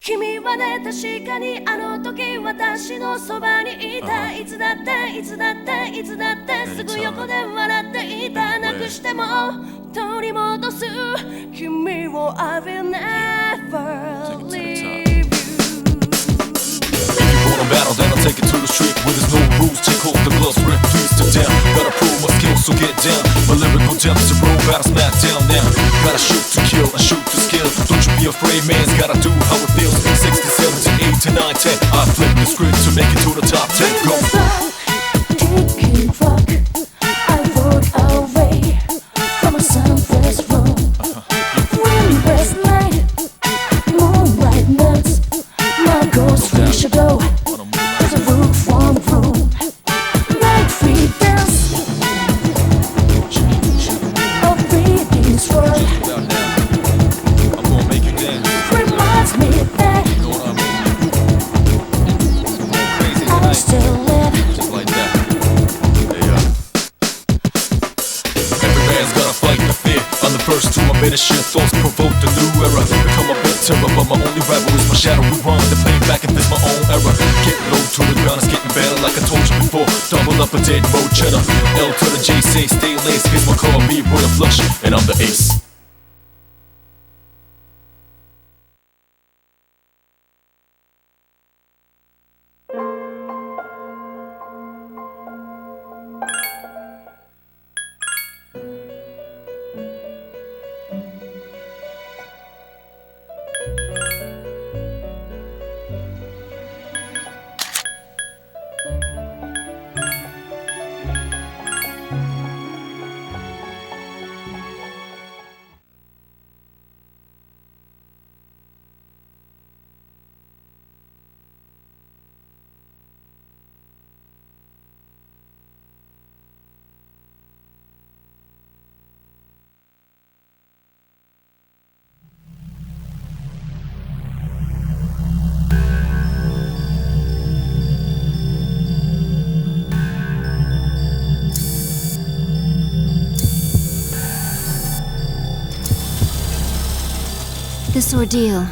君はね確かにあの時私のそばにいた、いつだっていつだっていつだってすぐ横で笑っていた、なくしても取り戻す君を I will never leave you. Battle, then I'll take it to the street where there's no rules. Take off the gloves, rip, please sit down. Gotta prove my skills, so get down. My lyrical depths to roll, battle smack down now. Gotta shoot to kill, and shoot to skill. Don't you be afraid, man's gotta do how it feels. 60, 70, 80, 9, 10. I flip the script to make it to the top 10. Go. Kicking rock, I walk away from a sunless room. Windless light, moonlight nuts. My ghost reach a go. Shit thoughts provoke the new era. Become a bit terror, but my only rival is my shadow. We run the play back if it's my own error. Get low to the ground, it's getting better like I told you before. Double up a dead road cheddar. L to the J, say stay laced. Here's my car, B, royal flush, and I'm the ace. This ordeal,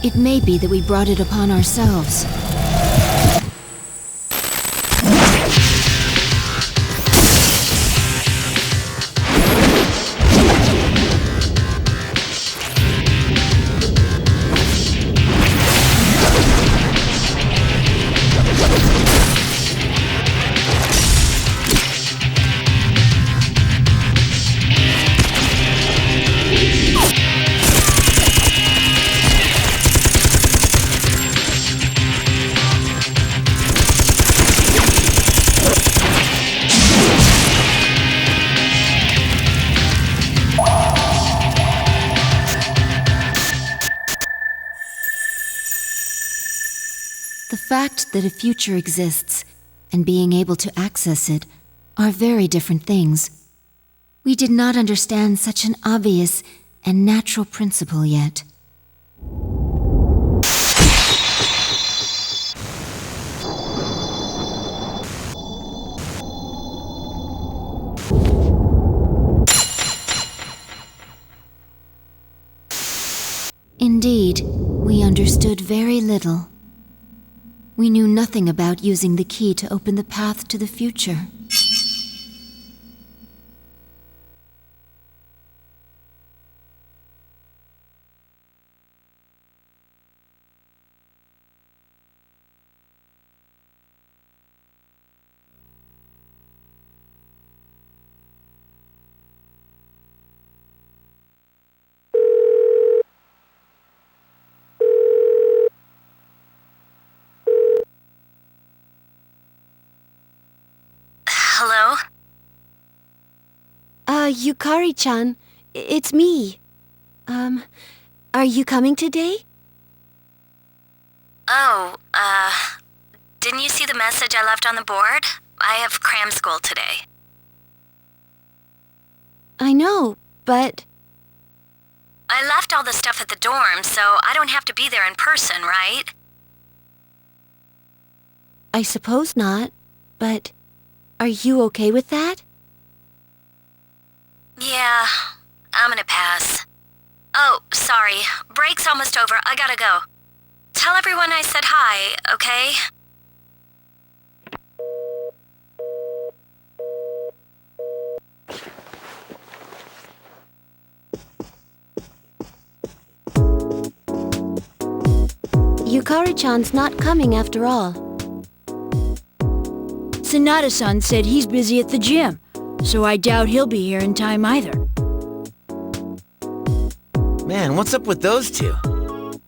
it may be that we brought it upon ourselves. The fact that a future exists and being able to access it are very different things. We did not understand such an obvious and natural principle yet. Indeed, we understood very little. We knew nothing about using the key to open the path to the future. Hello? Yukari-chan, it's me. Are you coming today? Oh, didn't you see the message I left on the board? I have cram school today. I know, but... I left all the stuff at the dorm, so I don't have to be there in person, right? I suppose not, but... Are you okay with that? Yeah, I'm gonna pass. Oh, sorry. Break's almost over. I gotta go. Tell everyone I said hi, okay? Yukari-chan's not coming after all. Sanada-san said he's busy at the gym, so I doubt he'll be here in time either. Man, what's up with those two?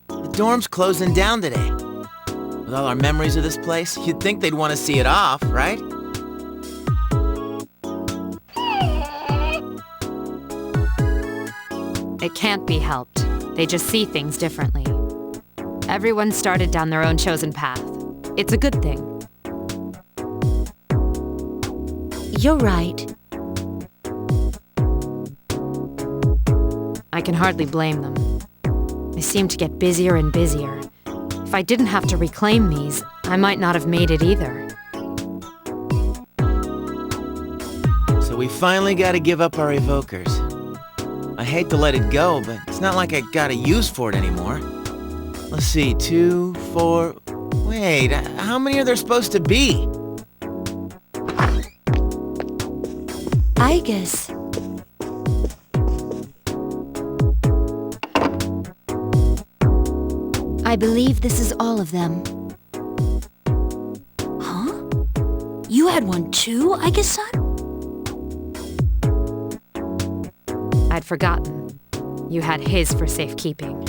The dorm's closing down today. With all our memories of this place, you'd think they'd want to see it off, right? It can't be helped. They just see things differently. Everyone started down their own chosen path. It's a good thing. You're right. I can hardly blame them. They seem to get busier and busier. If I didn't have to reclaim these, I might not have made it either. So we finally gotta give up our evokers. I hate to let it go, but it's not like I got a use for it anymore. Let's see, 2, 4... Wait, how many are there supposed to be? I guess. I believe this is all of them. Huh? You had one too, I guess, son? I'd forgotten. You had his for safekeeping.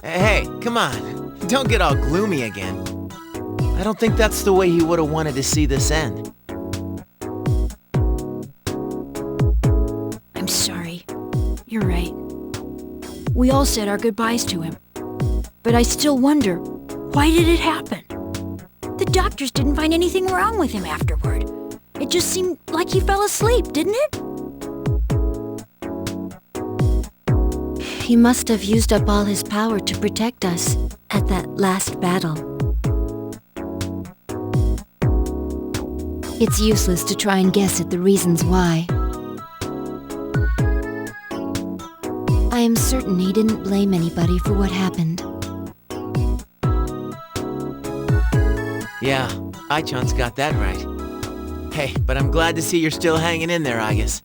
Hey, come on. Don't get all gloomy again. I don't think that's the way he would have wanted to see this end. I'm sorry. You're right. We all said our goodbyes to him. But I still wonder, why did it happen? The doctors didn't find anything wrong with him afterward. It just seemed like he fell asleep, didn't it? He must have used up all his power to protect us at that last battle. It's useless to try and guess at the reasons why. I am certain he didn't blame anybody for what happened. Yeah, Ai-chan's got that right. Hey, but I'm glad to see you're still hanging in there, Agus.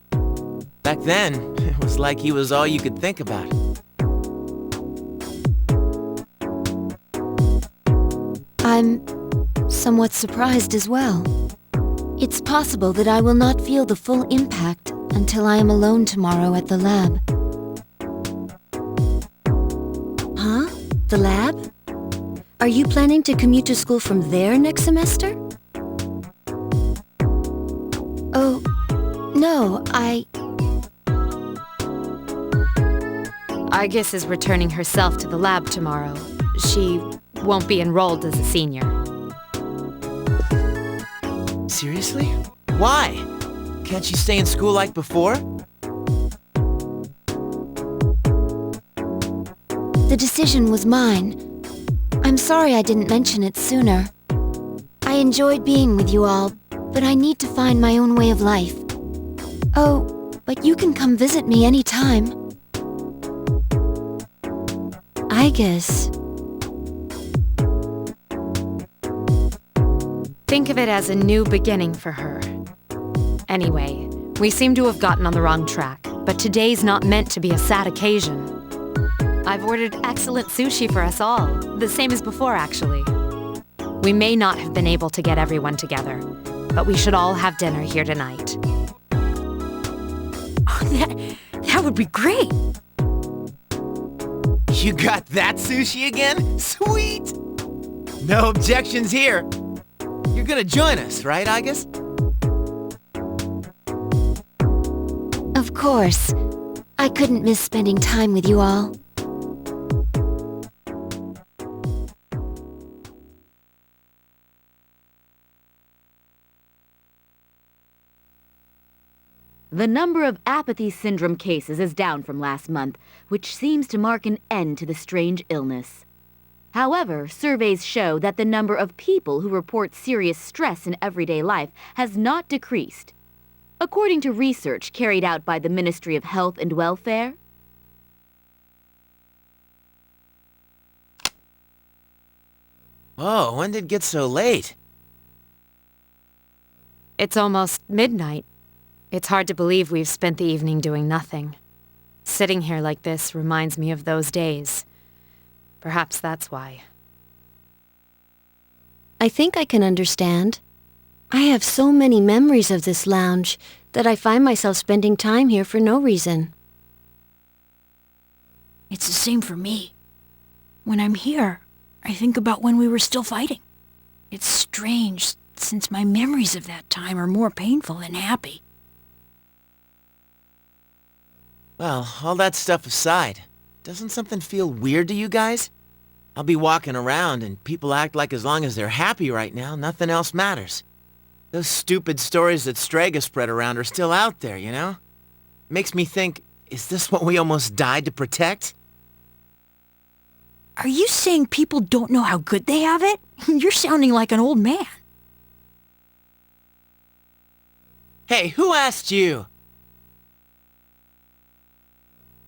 Back then, it was like he was all you could think about. I'm somewhat surprised as well. It's possible that I will not feel the full impact until I am alone tomorrow at the lab. Huh? The lab? Are you planning to commute to school from there next semester? Oh, no, Argus is returning herself to the lab tomorrow. She won't be enrolled as a senior. Seriously? Why? Can't she stay in school like before? The decision was mine. I'm sorry I didn't mention it sooner. I enjoyed being with you all, but I need to find my own way of life. Oh, but you can come visit me anytime. I guess. Think of it as a new beginning for her. Anyway, we seem to have gotten on the wrong track, but today's not meant to be a sad occasion. I've ordered excellent sushi for us all, the same as before actually. We may not have been able to get everyone together, but we should all have dinner here tonight. That would be great. You got that sushi again? Sweet! No objections here. You're gonna join us, right, Agus? Of course. I couldn't miss spending time with you all. The number of apathy syndrome cases is down from last month, which seems to mark an end to the strange illness. However, surveys show that the number of people who report serious stress in everyday life has not decreased. According to research carried out by the Ministry of Health and Welfare, Whoa, when did it get so late? It's almost midnight. It's hard to believe we've spent the evening doing nothing. Sitting here like this reminds me of those days. Perhaps that's why. I think I can understand. I have so many memories of this lounge that I find myself spending time here for no reason. It's the same for me. When I'm here, I think about when we were still fighting. It's strange, since my memories of that time are more painful than happy. Well, all that stuff aside, doesn't something feel weird to you guys? I'll be walking around and people act like as long as they're happy right now, nothing else matters. Those stupid stories that Strega spread around are still out there, you know? Makes me think, is this what we almost died to protect? Are you saying people don't know how good they have it? You're sounding like an old man. Hey, who asked you?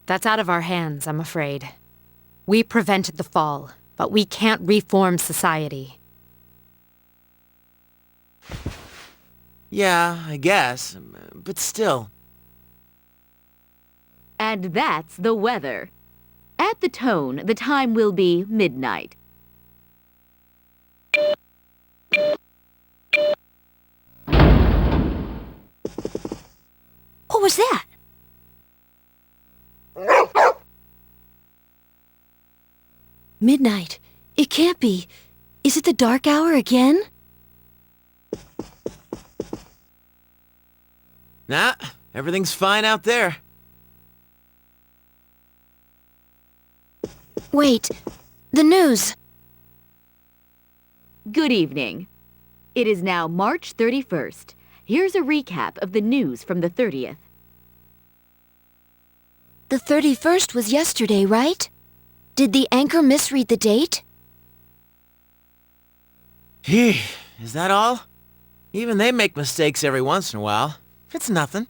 That's out of our hands, I'm afraid. We prevented the fall, but we can't reform society. Yeah, I guess, but still. and that's the weather. At the tone, the time will be midnight. What was that? Midnight. It can't be. Is it the dark hour again? Nah, everything's fine out there. Wait. The news. Good evening. It is now March 31st. Here's a recap of the news from the 30th. The 31st was yesterday, right? Did the anchor misread the date? Is that all? Even they make mistakes every once in a while. It's nothing.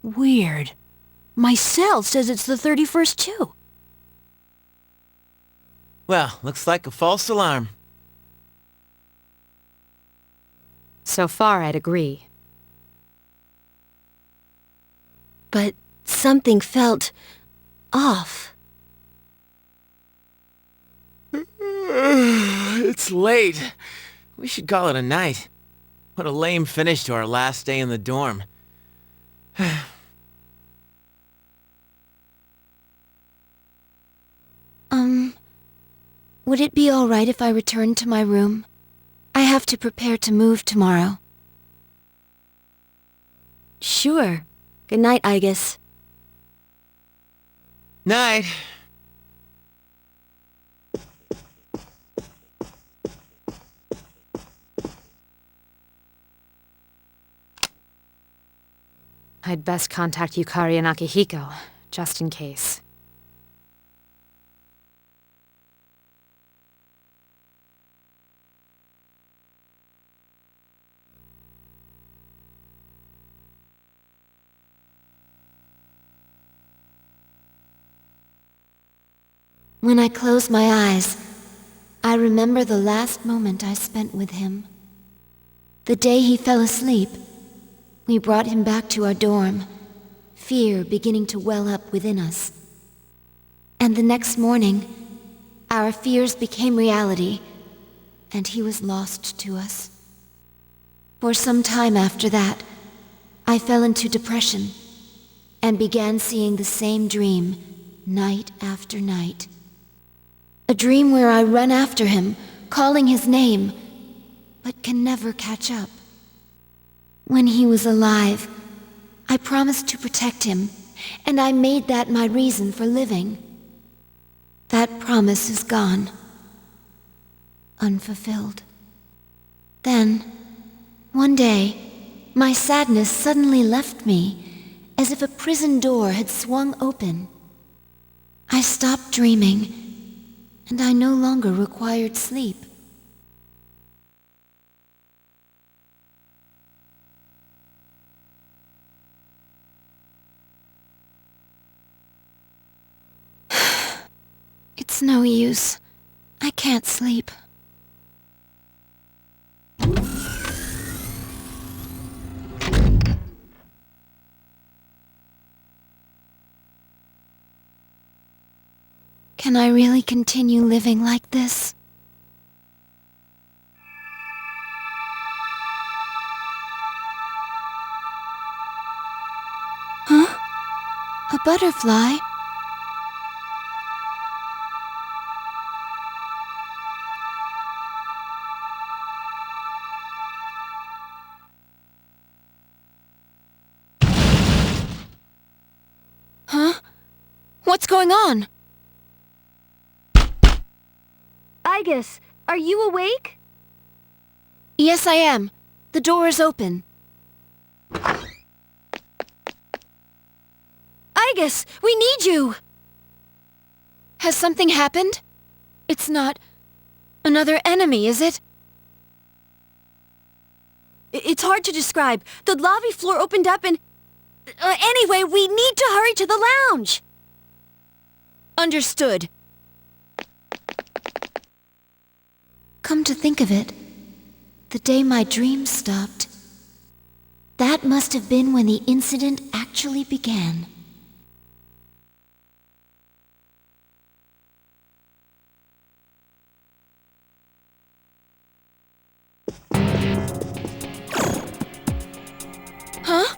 Weird. My cell says it's the 31st too. Well, looks like a false alarm. So far, I'd agree. But something felt off. It's late. We should call it a night. What a lame finish to our last day in the dorm. Would it be all right if I returned to my room? I have to prepare to move tomorrow. Sure. Good night, Igus. Night. I'd best contact Yukari and Akihiko, just in case. When I close my eyes, I remember the last moment I spent with him. The day he fell asleep, we brought him back to our dorm, fear beginning to well up within us. And the next morning, our fears became reality, and he was lost to us. For some time after that, I fell into depression and began seeing the same dream night after night. A dream where I run after him, calling his name, but can never catch up. When he was alive, I promised to protect him, and I made that my reason for living. That promise is gone, unfulfilled. Then, one day, my sadness suddenly left me, as if a prison door had swung open. I stopped dreaming, and I no longer required sleep. It's no use. I can't sleep. Can I really continue living like this? Huh? A butterfly? Huh? What's going on? Igus, are you awake? Yes, I am. The door is open. Igus, we need you! Has something happened? It's not another enemy, is it? It's hard to describe. The lobby floor opened up and... anyway, we need to hurry to the lounge! Understood. Come to think of it, the day my dreams stopped, that must have been when the incident actually began. Huh?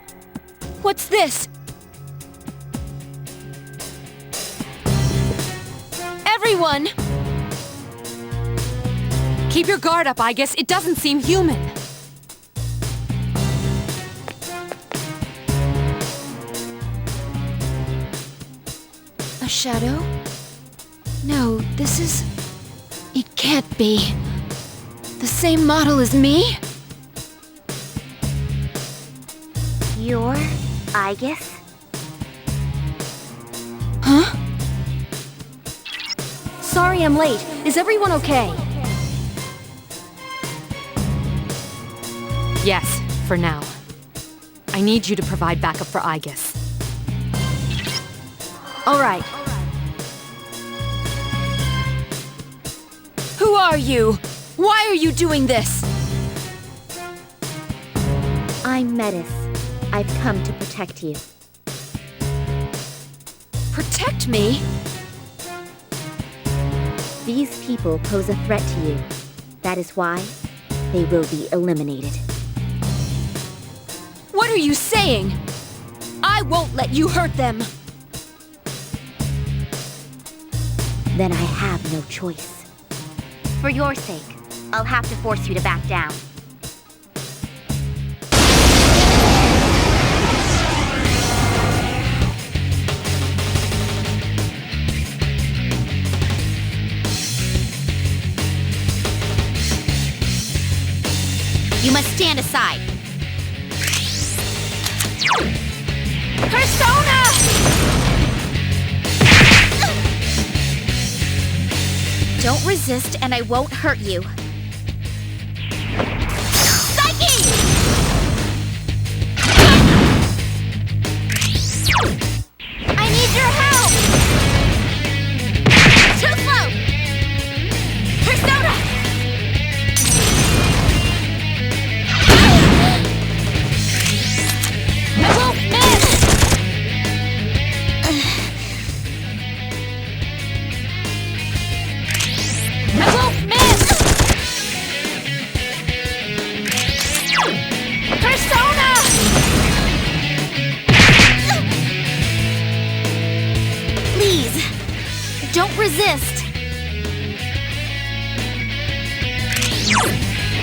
What's this? Everyone! Keep your guard up, Igus. It doesn't seem human. A shadow? No, this is... It can't be. The same model as me? You're Igus? Huh? Sorry I'm late. Is everyone okay? Yes, for now. I need you to provide backup for Igus. All right. Who are you? Why are you doing this? I'm Metis. I've come to protect you. Protect me? These people pose a threat to you. That is why they will be eliminated. What are you saying? I won't let you hurt them. Then I have no choice. For your sake, I'll have to force you to back down. You must stand aside. Persona! Don't resist and I won't hurt you. Psyche! I need your help! Too slow! Persona! I won't miss! I won't miss! Persona! Please, don't resist.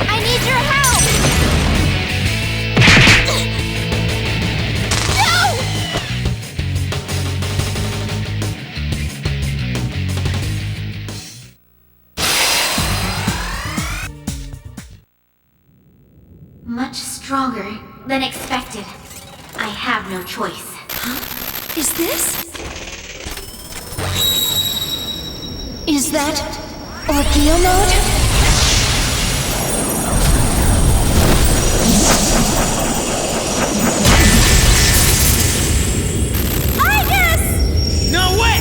I need your help! No! Much stronger than expected. I have no choice. Is this? Is that Orgeo mode? No way!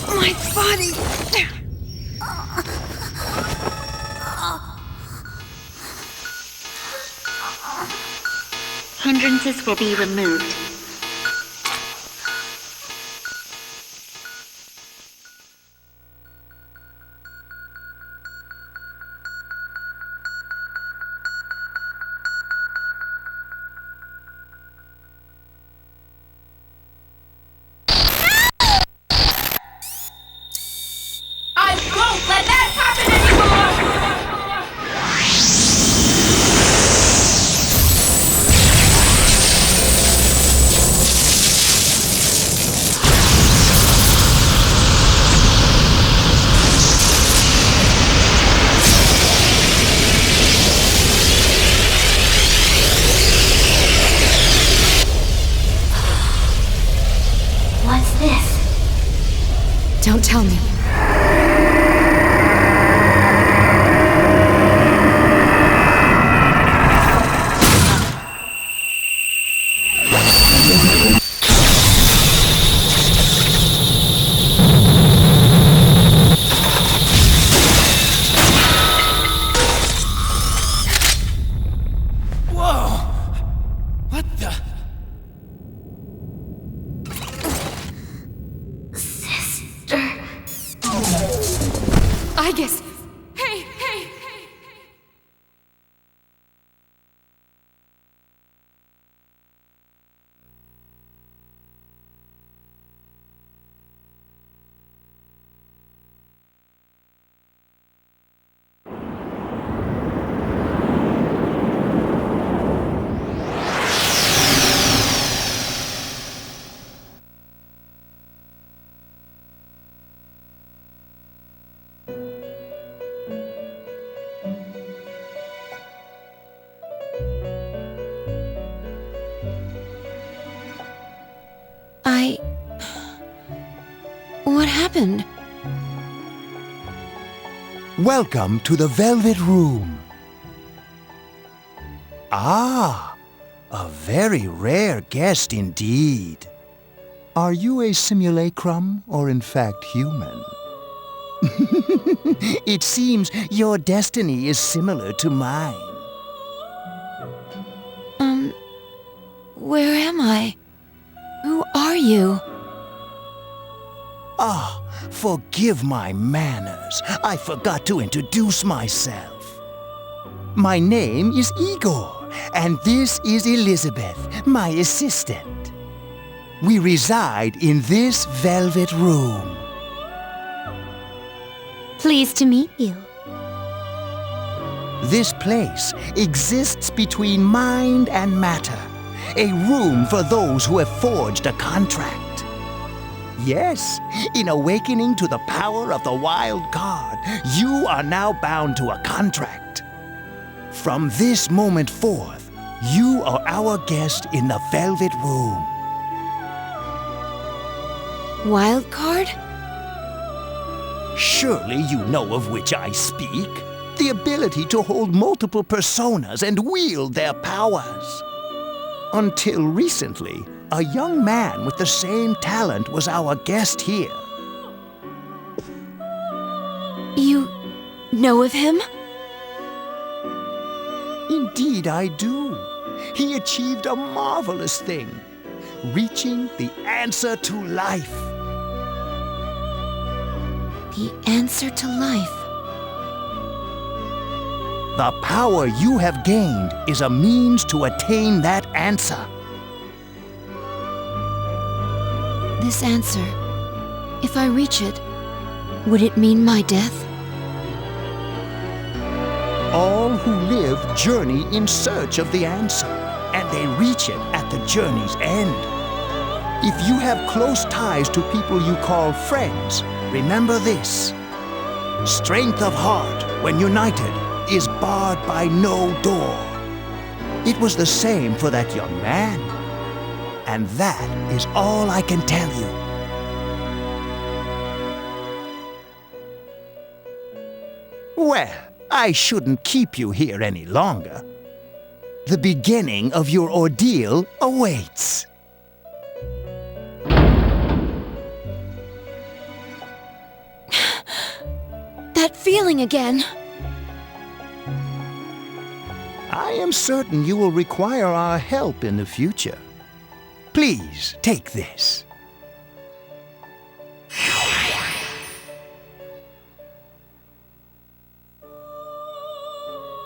My body! Hindrances will be removed. I won't let that happen anymore! What's this? Don't tell me. Whoa! What the? I guess. Hey, hey, hey! What happened? Welcome to the Velvet Room. Ah, a very rare guest indeed. Are you a simulacrum or in fact human? It seems your destiny is similar to mine. Where am I? Who are you? Ah, forgive my manners. I forgot to introduce myself. My name is Igor, and this is Elizabeth, my assistant. We reside in this velvet room. Pleased to meet you. This place exists between mind and matter, a room for those who have forged a contract. Yes, in awakening to the power of the wild card, you are now bound to a contract. From this moment forth, you are our guest in the Velvet Room. Wild card? Surely you know of which I speak. The ability to hold multiple personas and wield their powers. Until recently, a young man with the same talent was our guest here. You know of him? Indeed I do. He achieved a marvelous thing, reaching the answer to life. The answer to life. The power you have gained is a means to attain that answer. This answer, if I reach it, would it mean my death? All who live journey in search of the answer, and they reach it at the journey's end. If you have close ties to people you call friends, remember this. Strength of heart, when united, is barred by no door. It was the same for that young man. And that is all I can tell you. Well, I shouldn't keep you here any longer. The beginning of your ordeal awaits. That feeling again. I am certain you will require our help in the future. Please take this.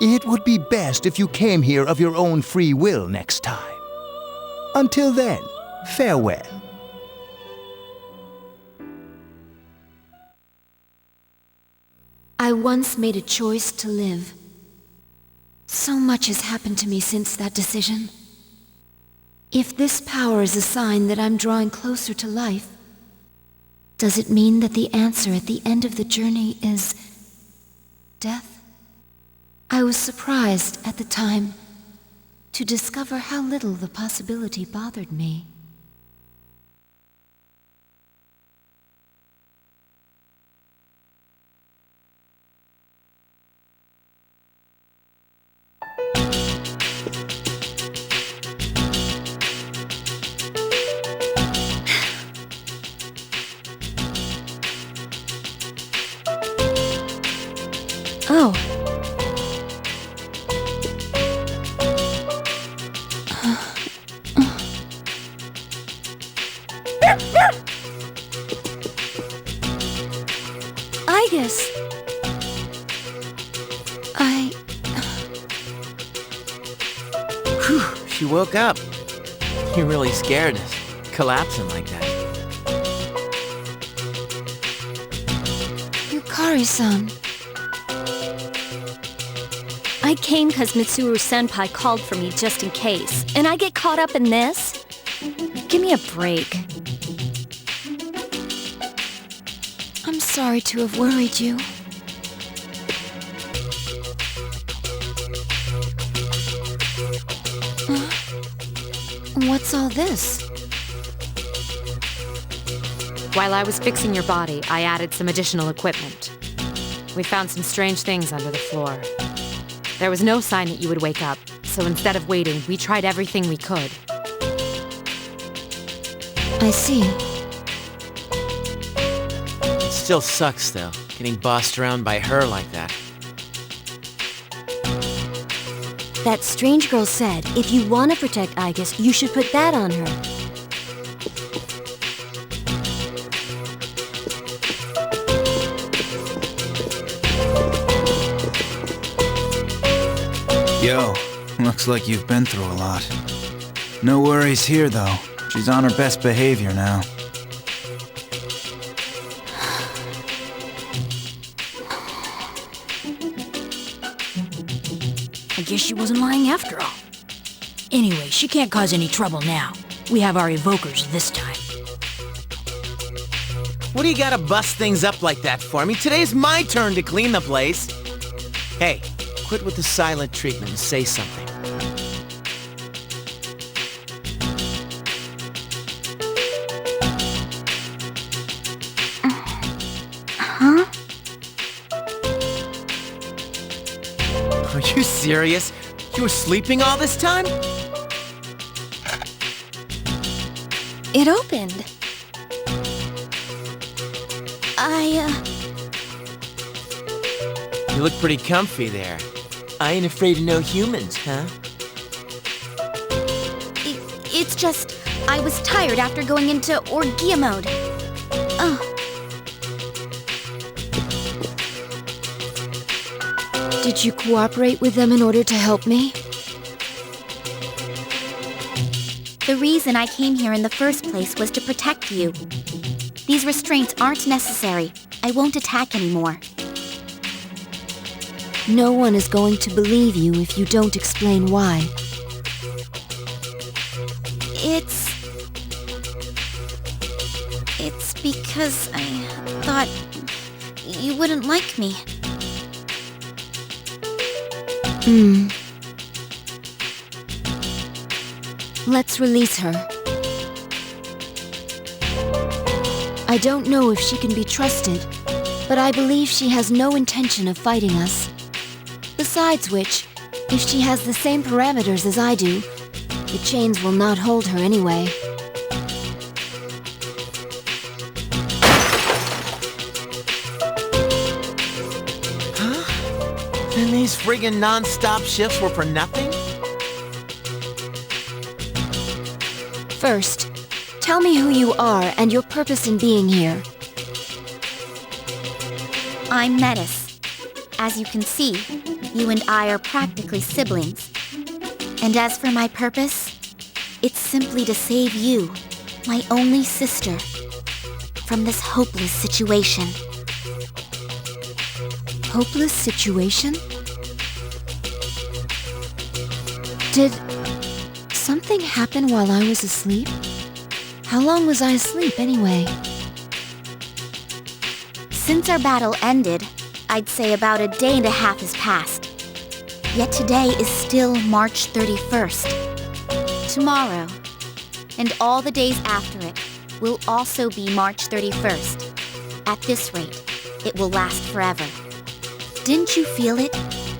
It would be best if you came here of your own free will next time. Until then, farewell. I once made a choice to live. So much has happened to me since that decision. If this power is a sign that I'm drawing closer to life, does it mean that the answer at the end of the journey is death? I was surprised at the time to discover how little the possibility bothered me. Oh. I guess. Whew, she woke up. You really scared us, collapsing like that. Yukari-san. I came because Mitsuru-senpai called for me just in case, and I get caught up in this? Give me a break. I'm sorry to have worried you. What's all this? While I was fixing your body, I added some additional equipment. We found some strange things under the floor. There was no sign that you would wake up, so instead of waiting, we tried everything we could. I see. It still sucks, though, getting bossed around by her like that. That strange girl said, if you want to protect Aigis, you should put that on her. Yo, looks like you've been through a lot. No worries here, though. She's on her best behavior now. I guess she wasn't lying after all. Anyway, she can't cause any trouble now. We have our evokers this time. What do you gotta bust things up like that for? I mean, today's my turn to clean the place. Hey, quit with the silent treatment and say something. Huh? Are you serious? You were sleeping all this time? It opened. You look pretty comfy there. I ain't afraid of no humans, huh? It's just, I was tired after going into Orgia mode. Did you cooperate with them in order to help me? The reason I came here in the first place was to protect you. These restraints aren't necessary. I won't attack anymore. No one is going to believe you if you don't explain why. It's because I thought you wouldn't like me. Let's release her. I don't know if she can be trusted, but I believe she has no intention of fighting us. Besides which, if she has the same parameters as I do, the chains will not hold her anyway. Then these friggin' non-stop shifts were for nothing? First, tell me who you are and your purpose in being here. I'm Metis. As you can see, you and I are practically siblings. And as for my purpose, it's simply to save you, my only sister, from this hopeless situation. Hopeless situation? Did something happen while I was asleep? How long was I asleep anyway? Since our battle ended, I'd say about a day and a half has passed. Yet today is still March 31st. Tomorrow, and all the days after it, will also be March 31st. At this rate, it will last forever. Didn't you feel it?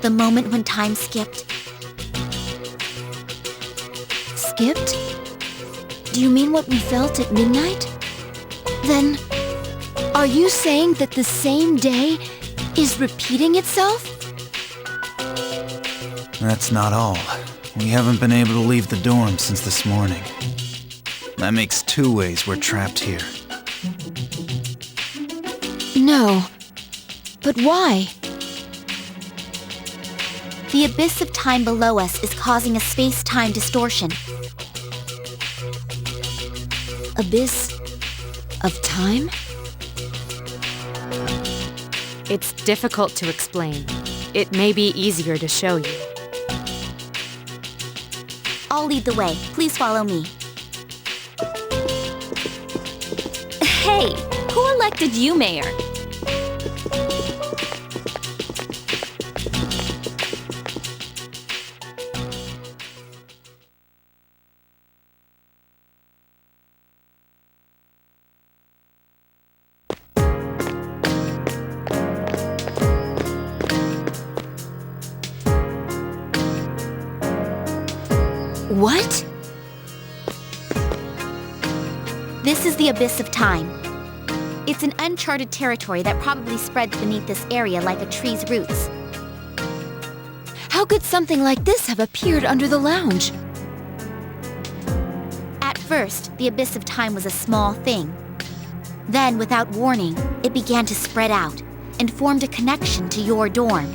The moment when time skipped? Skipped? Do you mean what we felt at midnight? Then, are you saying that the same day is repeating itself? That's not all. We haven't been able to leave the dorm since this morning. That makes 2 ways we're trapped here. No. But why? The abyss of time below us is causing a space-time distortion. Abyss of time? It's difficult to explain. It may be easier to show you. I'll lead the way. Please follow me. Hey, who elected you mayor? What? This is the abyss of time. It's an uncharted territory that probably spreads beneath this area like a tree's roots. How could something like this have appeared under the lounge? At first, the abyss of time was a small thing. Then, without warning, it began to spread out and formed a connection to your dorm.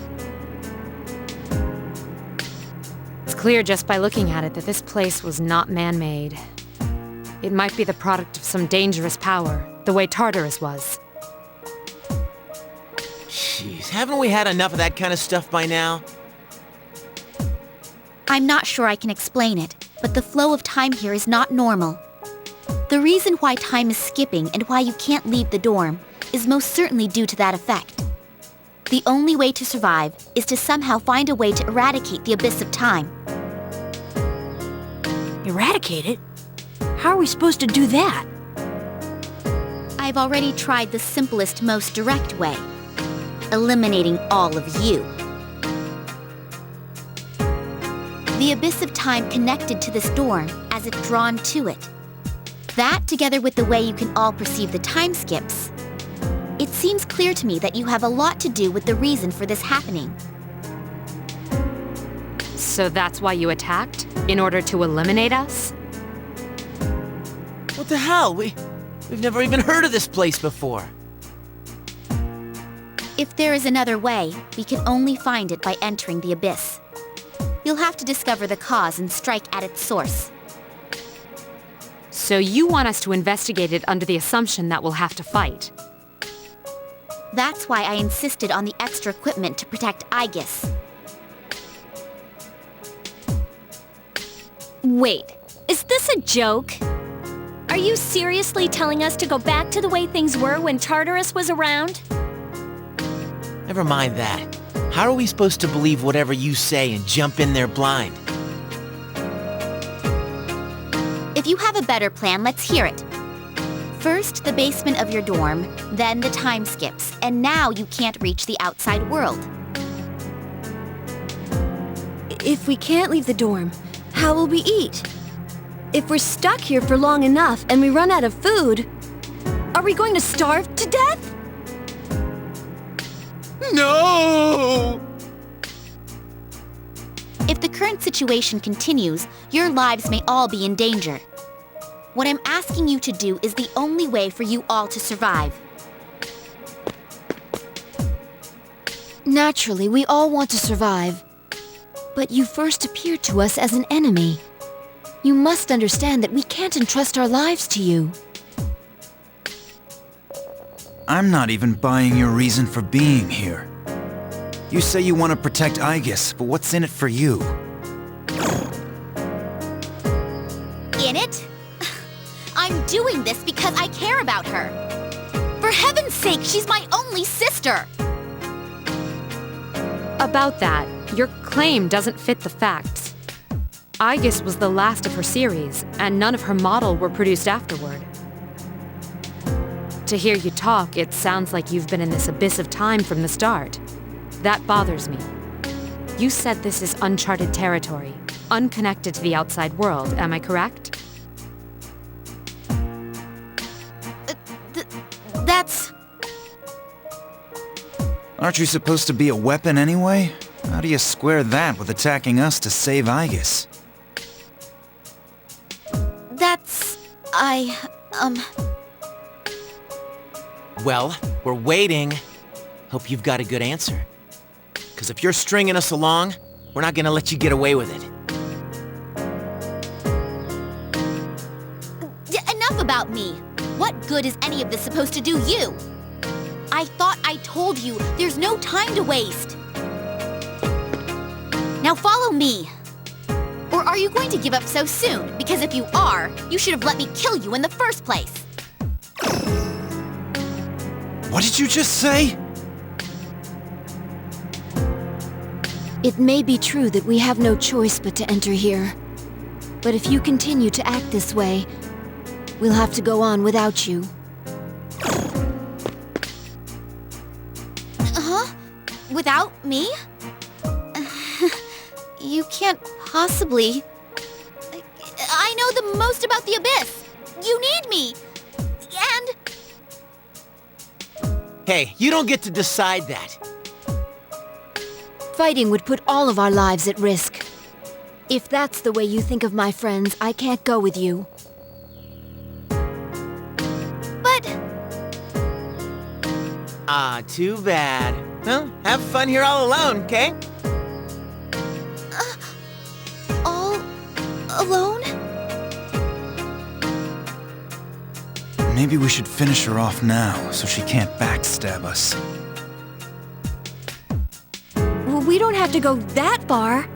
It's clear just by looking at it that this place was not man-made. It might be the product of some dangerous power, the way Tartarus was. Jeez, haven't we had enough of that kind of stuff by now? I'm not sure I can explain it, but the flow of time here is not normal. The reason why time is skipping and why you can't leave the dorm is most certainly due to that effect. The only way to survive is to somehow find a way to eradicate the abyss of time. Eradicate it? How are we supposed to do that? I've already tried the simplest, most direct way. Eliminating all of you. The abyss of time connected to this dorm as if drawn to it. That, together with the way you can all perceive the time skips, it seems clear to me that you have a lot to do with the reason for this happening. So that's why you attacked? In order to eliminate us? What the hell? We've never even heard of this place before. If there is another way, we can only find it by entering the abyss. You'll have to discover the cause and strike at its source. So you want us to investigate it under the assumption that we'll have to fight? That's why I insisted on the extra equipment to protect Aegis. Wait, is this a joke? Are you seriously telling us to go back to the way things were when Tartarus was around? Never mind that. How are we supposed to believe whatever you say and jump in there blind? If you have a better plan, let's hear it. First, the basement of your dorm, then the time skips, and now you can't reach the outside world. If we can't leave the dorm, how will we eat? If we're stuck here for long enough and we run out of food, are we going to starve to death? No! If the current situation continues, your lives may all be in danger. What I'm asking you to do is the only way for you all to survive. Naturally, we all want to survive. But you first appeared to us as an enemy. You must understand that we can't entrust our lives to you. I'm not even buying your reason for being here. You say you want to protect Aegis, but what's in it for you? In it? I'm doing this because I care about her. For heaven's sake, she's my only sister! About that, your claim doesn't fit the facts. Aegis was the last of her series, and none of her model were produced afterward. To hear you talk, it sounds like you've been in this abyss of time from the start. That bothers me. You said this is uncharted territory, unconnected to the outside world, am I correct? That's... Aren't you supposed to be a weapon anyway? How do you square that with attacking us to save Aegis? That's... Well, we're waiting. Hope you've got a good answer. Because if you're stringing us along, we're not gonna let you get away with it. Enough about me. What good is any of this supposed to do you? I thought I told you there's no time to waste. Now follow me. Or are you going to give up so soon? Because if you are, you should have let me kill you in the first place. What did you just say? It may be true that we have no choice but to enter here. But if you continue to act this way, we'll have to go on without you. Huh? Without me? You can't possibly... I know the most about the Abyss! You need me! And... Hey, you don't get to decide that. Fighting would put all of our lives at risk. If that's the way you think of my friends, I can't go with you. But... Ah, too bad. Well, have fun here all alone, okay? all... alone? Maybe we should finish her off now, so she can't backstab us. Well, we don't have to go that far.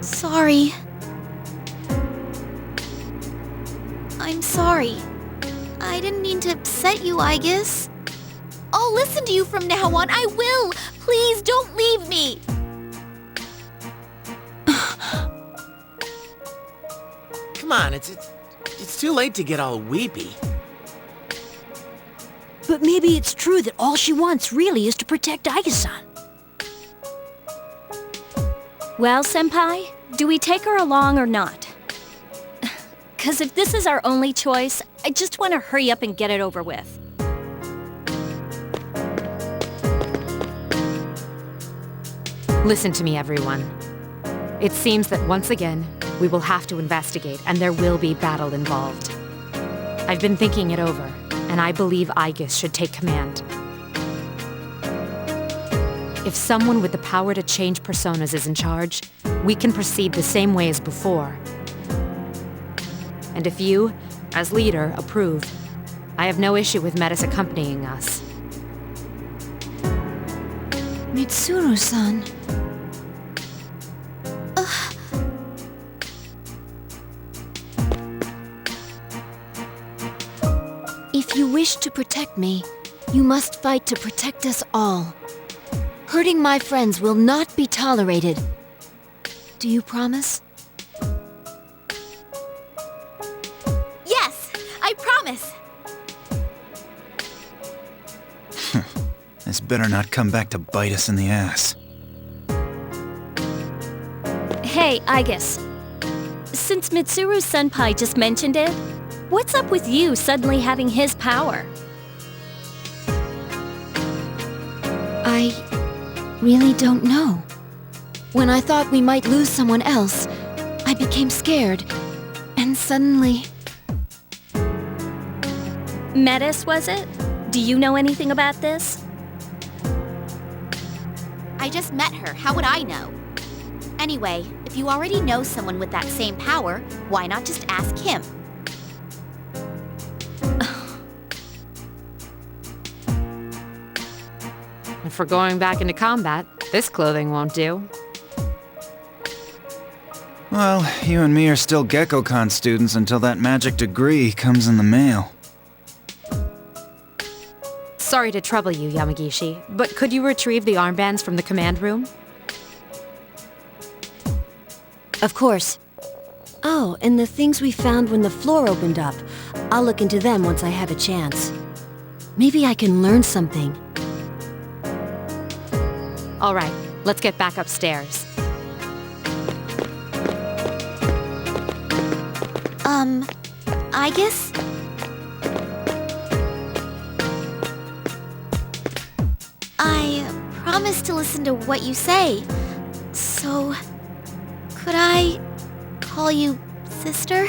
Sorry. I'm sorry. I didn't mean to upset you, Aegis. I'll listen to you from now on. I will! Please don't leave me! Come on, it's too late to get all weepy. But maybe it's true that all she wants really is to protect Aegis-san. Well, Senpai, do we take her along or not? 'Cause if this is our only choice, I just want to hurry up and get it over with. Listen to me, everyone. It seems that once again, we will have to investigate, and there will be battle involved. I've been thinking it over, and I believe Aegis should take command. If someone with the power to change personas is in charge, we can proceed the same way as before. And if you, as leader, approve, I have no issue with Metis accompanying us. Mitsuru-san. If you wish to protect me, you must fight to protect us all. Hurting my friends will not be tolerated. Do you promise? Yes, I promise. This better not come back to bite us in the ass. Hey, Aigis. Since Mitsuru Senpai just mentioned it, what's up with you suddenly having his power? I really don't know. When I thought we might lose someone else, I became scared. And suddenly... Metis, was it? Do you know anything about this? I just met her. How would I know? Anyway, if you already know someone with that same power, why not just ask him? If we're going back into combat, this clothing won't do. Well, you and me are still GeckoCon students until that magic degree comes in the mail. Sorry to trouble you, Yamagishi, but could you retrieve the armbands from the command room? Of course. Oh, and the things we found when the floor opened up. I'll look into them once I have a chance. Maybe I can learn something. All right, let's get back upstairs. I guess? I promise to listen to what you say. So, could I call you sister?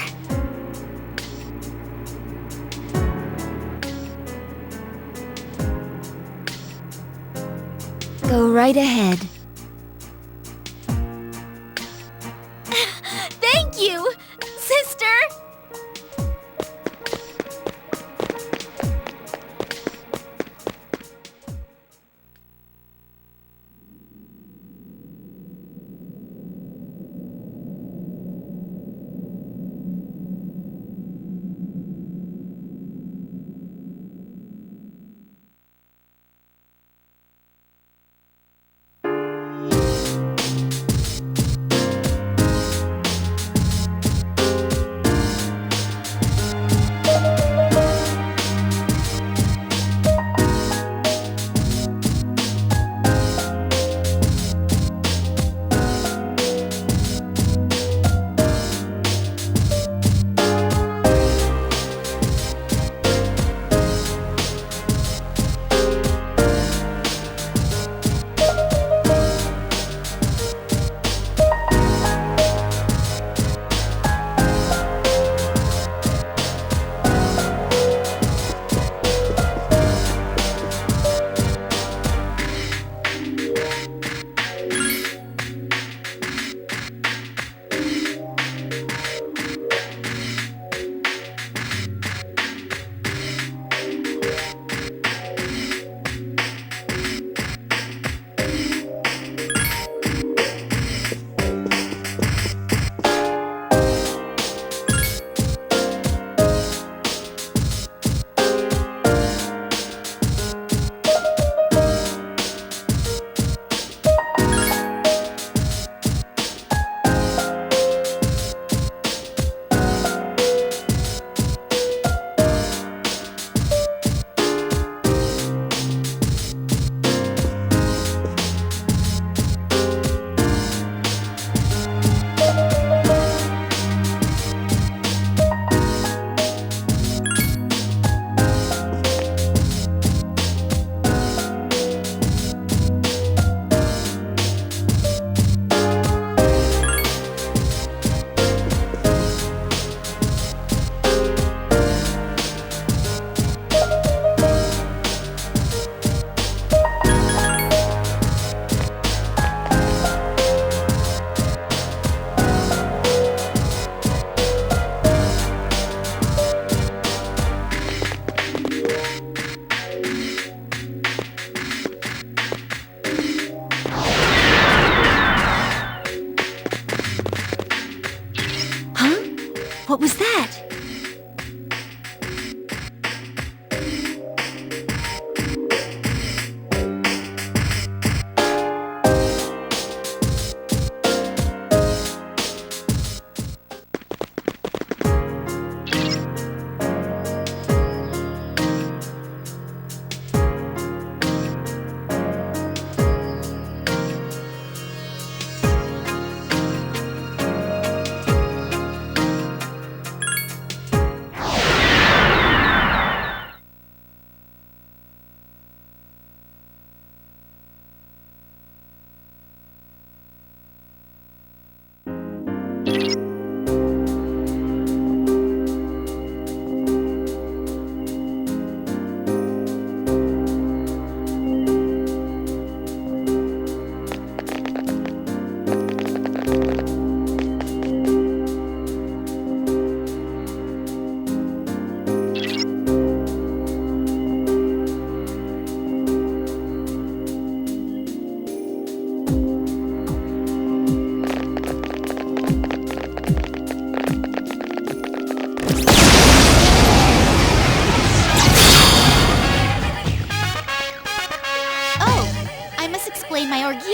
Go right ahead. Thank you, sister!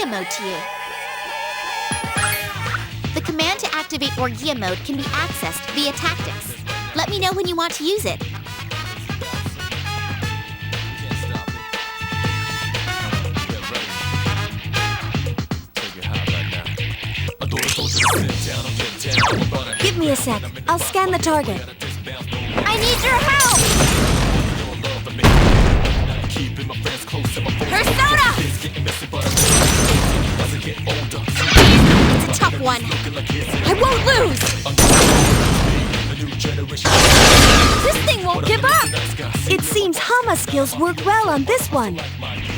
Orgia mode to you. The command to activate Orgia mode can be accessed via tactics. Let me know when you want to use it. Give me a sec. I'll scan the target. I need your help! Persona! It's a tough one. I won't lose! This thing won't give up! It seems Hama skills work well on this one.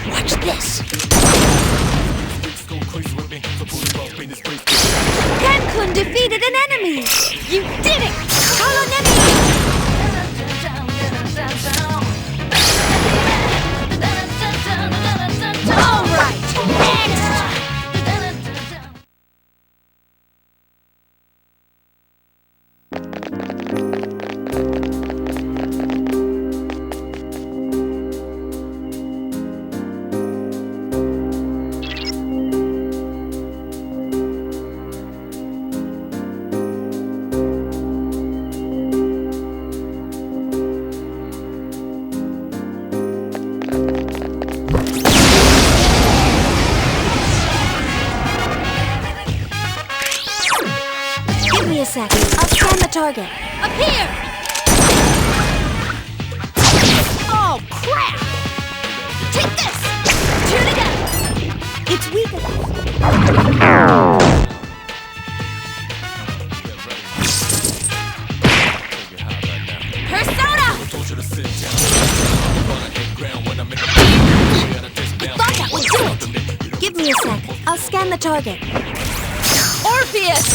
Watch this. Ken-kun defeated an enemy! You did it! All right! Give me a sec. I'll scan the target. Up here! Oh, crap! Take this! Shoot again! It's weak. Persona! I thought that would do it! Give me a sec. I'll scan the target. Orpheus!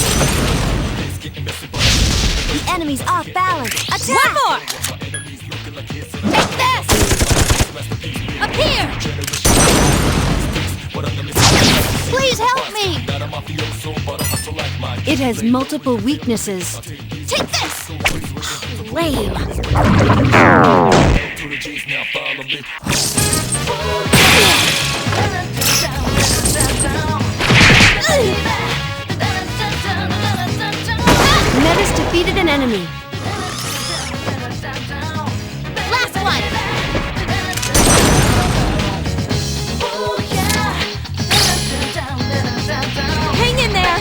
The enemy's off balance. Attack! One more! Take this! Up here! Please help me! It has multiple weaknesses. Take this! Lame. Metis defeated an enemy. Last one! Hang in there!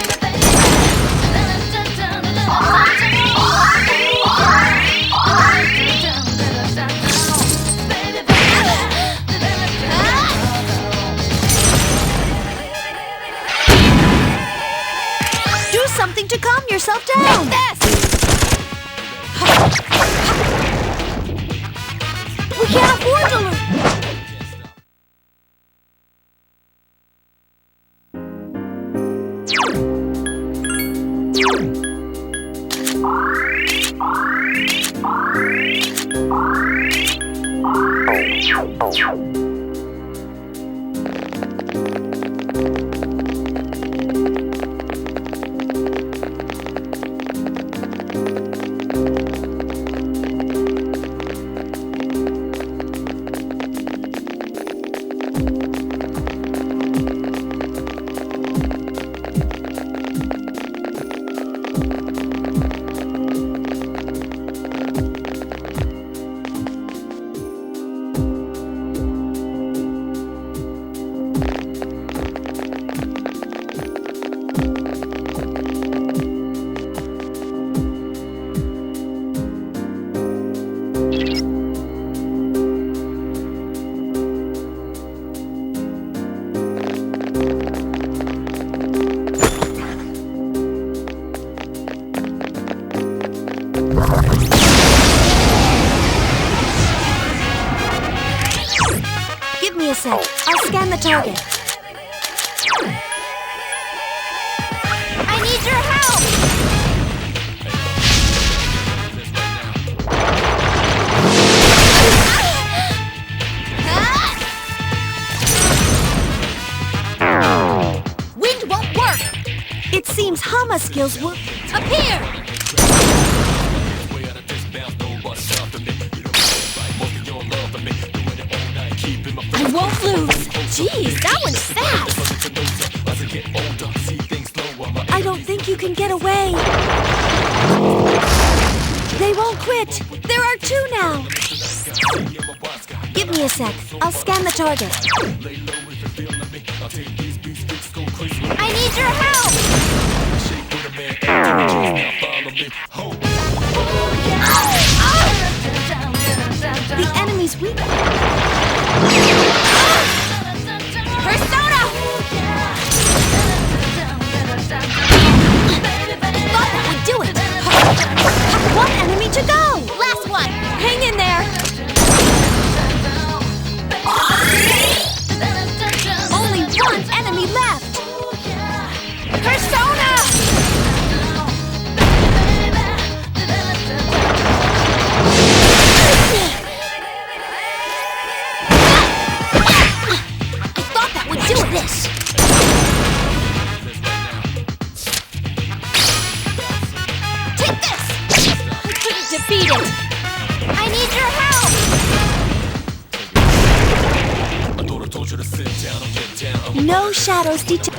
Do something to calm yourself down! This! We can't afford to lose! Give me a sec. I'll scan the target. I need your help! Wind won't work! It seems Hama skills work. Up here! I won't lose! Jeez, that one's fast! think you can get away. They won't quit. There are 2 now. Give me a sec. I'll scan the target. I need your help! The enemy's weak. Persona! Thought that would do it. 1 enemy to go. Last one! Hang in there. Only 1 enemy left. Persona! I thought that would do this. Take this! I couldn't defeat it. I need your help! No shadows detected.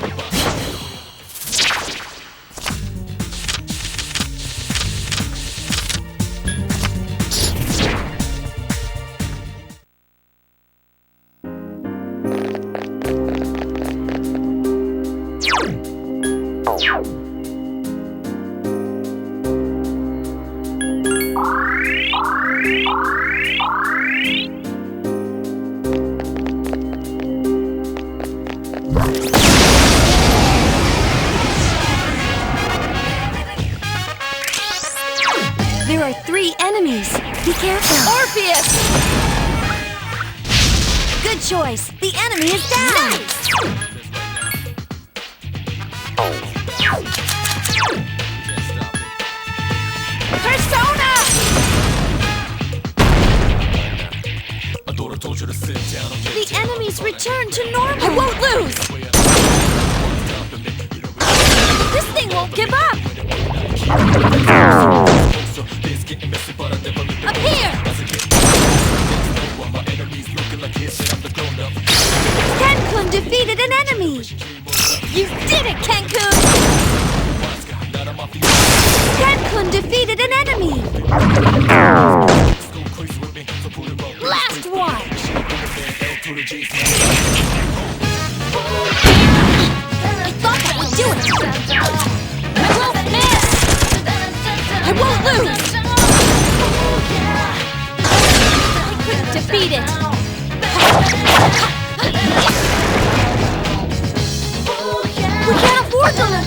There are 3 enemies. Be careful. Orpheus! Good choice. The enemy is down. Persona! The enemies return to normal. I won't lose. This thing won't give up! Up here. Ken-kun defeated an enemy. You did it, Ken-kun. Ken-kun defeated an enemy. Last one. I thought that would do it. I won't miss! I won't lose. I couldn't defeat it. We can't afford to lose.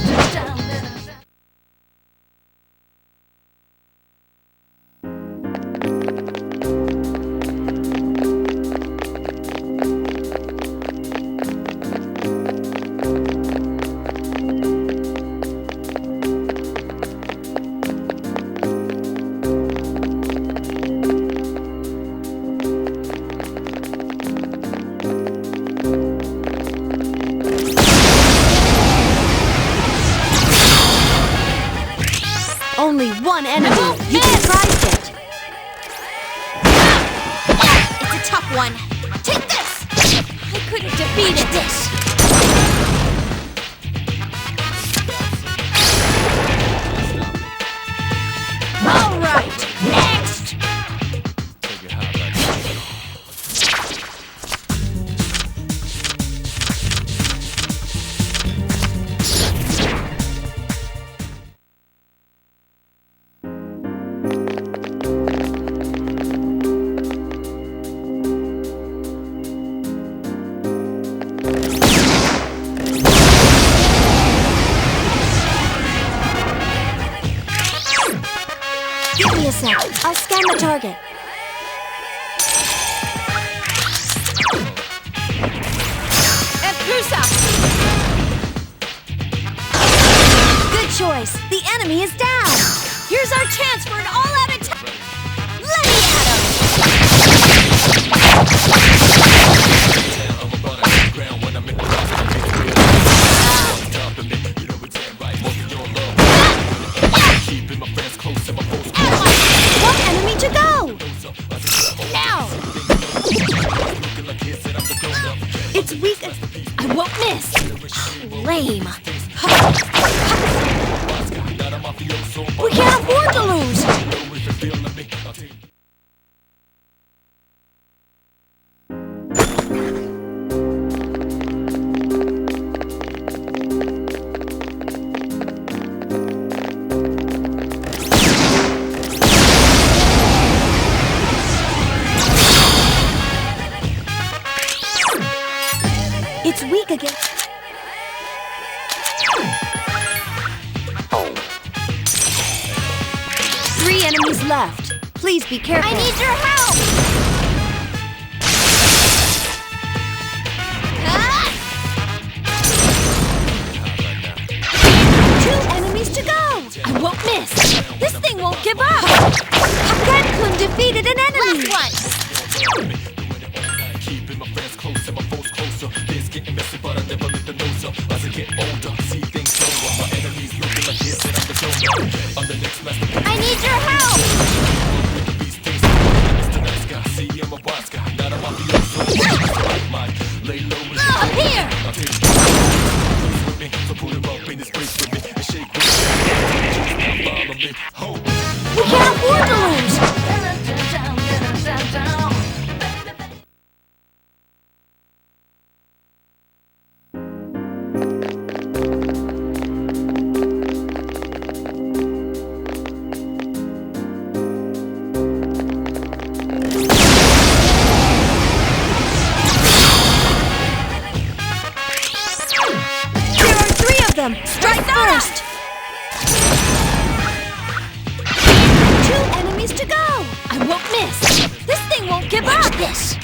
Only 1 enemy. You surprised it. It's a tough one. Take this! I couldn't defeat it. This! All right. Next! Give me a sec. I'll scan the target. Epusa! Good choice. The enemy is down. Here's our chance for an all-out attack. Let me at him. One enemy to go. Now! It's weak. I won't miss. Lame. weak again. Three enemies left. Please be careful. I need your help! Two enemies to go! I won't miss! This thing won't give up! Ken-kun defeated an enemy! Last one! Keeping my friends close and my foes closer. Things getting messy, but I never let the nose up. As I get older, see things slower. My enemies looking like this, and I'm the donor. I'm the next master. I need your help! These things, Mr. Nice Guy. See, I'm a wise guy. Not a mafioso. Lay low and Up here! I'll take it with me. So put him up in this place with me and shake with me. Follow me home. We can't afford to lose! Strike first! Two enemies to go! I won't miss! This thing won't give up! Watch this!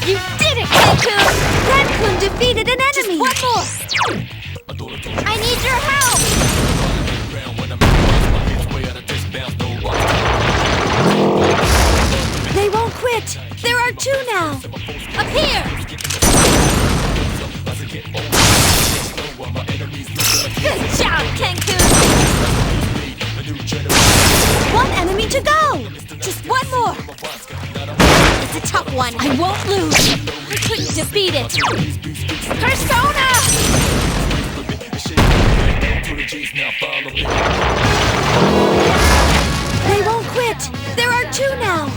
You did it, Ken-kun! Ken-kun defeated an enemy! Just one more! I need your help! They won't quit! There are two now! Up here! Good job, Ken-kun! One enemy to go! Just one more! It's a tough one. I won't lose! I couldn't defeat it! Persona! They won't quit! There are two now!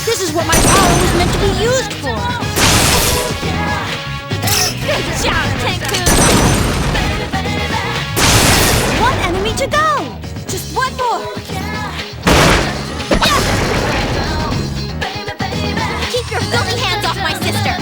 This is what my power was meant to be used for! Good job, Ken-kun! One enemy to go! Just one more! Keep your filthy hands off my sister!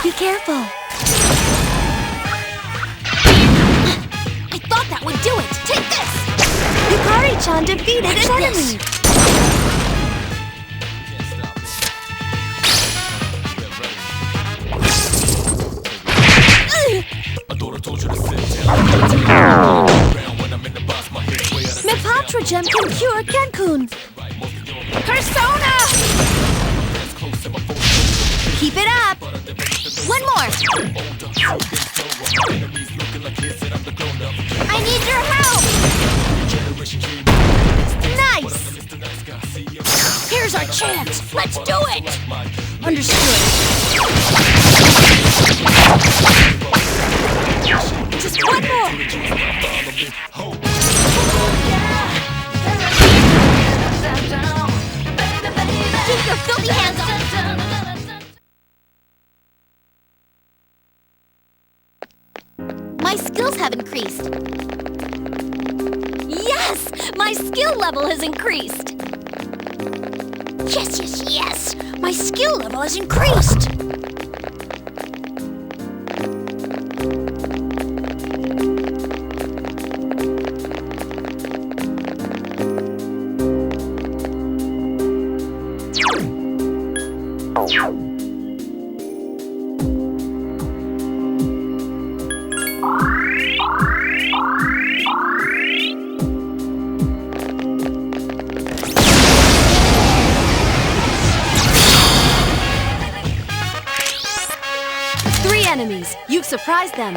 Be careful! I thought that would do it! Take this! Yukari-chan defeated an enemy! Mepatra Gem can cure Ken-kun! Persona! Keep it up! One more! I need your help! Nice! Here's our chance! Let's do it! Understood. Just one more! Keep your filthy hands off! My skills have increased. Yes! My skill level has increased! Yes, yes, yes! My skill level has increased! surprise them.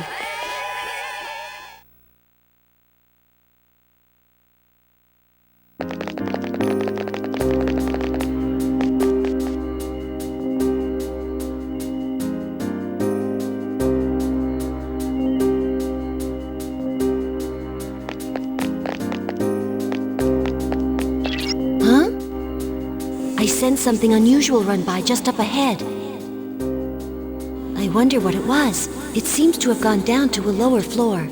Huh? I sensed something unusual run by just up ahead. I wonder what it was. It seems to have gone down to a lower floor.